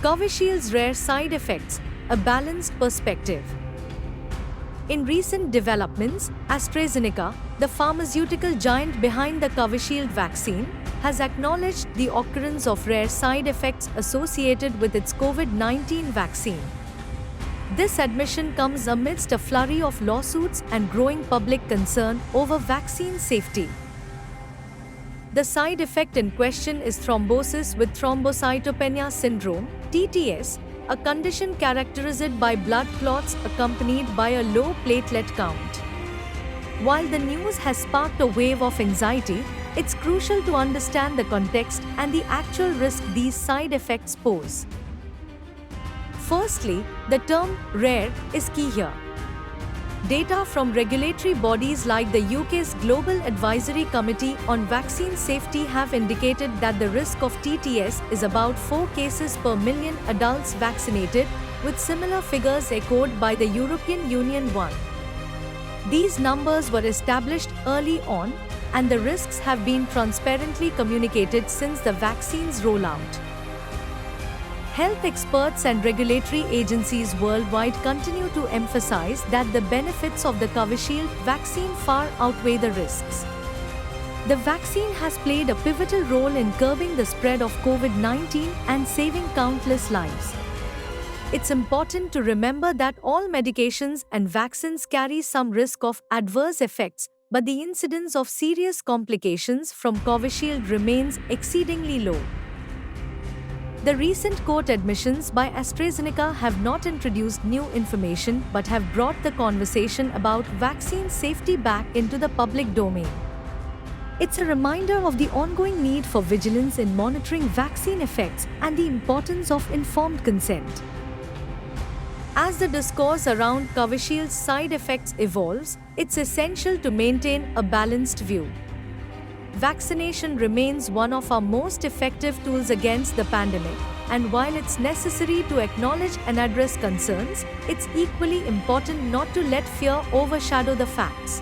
Covishield's rare side effects, a balanced perspective. In recent developments, AstraZeneca, the pharmaceutical giant behind the Covishield vaccine, has acknowledged the occurrence of rare side effects associated with its COVID-19 vaccine. This admission comes amidst a flurry of lawsuits and growing public concern over vaccine safety. The side effect in question is thrombosis with thrombocytopenia syndrome, TTS, a condition characterized by blood clots accompanied by a low platelet count. While the news has sparked a wave of anxiety, it's crucial to understand the context and the actual risk these side effects pose. Firstly, the term rare is key here. Data from regulatory bodies like the UK's Global Advisory Committee on Vaccine Safety have indicated that the risk of TTS is about 4 cases per million adults vaccinated, with similar figures echoed by the European Union one. These numbers were established early on, and the risks have been transparently communicated since the vaccine's rollout. Health experts and regulatory agencies worldwide continue to emphasize that the benefits of the Covishield vaccine far outweigh the risks. The vaccine has played a pivotal role in curbing the spread of COVID-19 and saving countless lives. It's important to remember that all medications and vaccines carry some risk of adverse effects, but the incidence of serious complications from Covishield remains exceedingly low. The recent court admissions by AstraZeneca have not introduced new information but have brought the conversation about vaccine safety back into the public domain. It's a reminder of the ongoing need for vigilance in monitoring vaccine effects and the importance of informed consent. As the discourse around Covishield's side effects evolves, it's essential to maintain a balanced view. Vaccination remains one of our most effective tools against the pandemic, and while it's necessary to acknowledge and address concerns, it's equally important not to let fear overshadow the facts.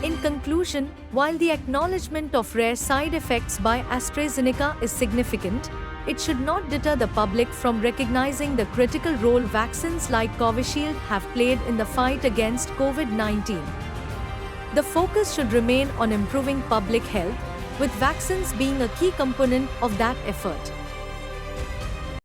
In conclusion, while the acknowledgement of rare side effects by AstraZeneca is significant, it should not deter the public from recognizing the critical role vaccines like Covishield have played in the fight against COVID-19. The focus should remain on improving public health, with vaccines being a key component of that effort.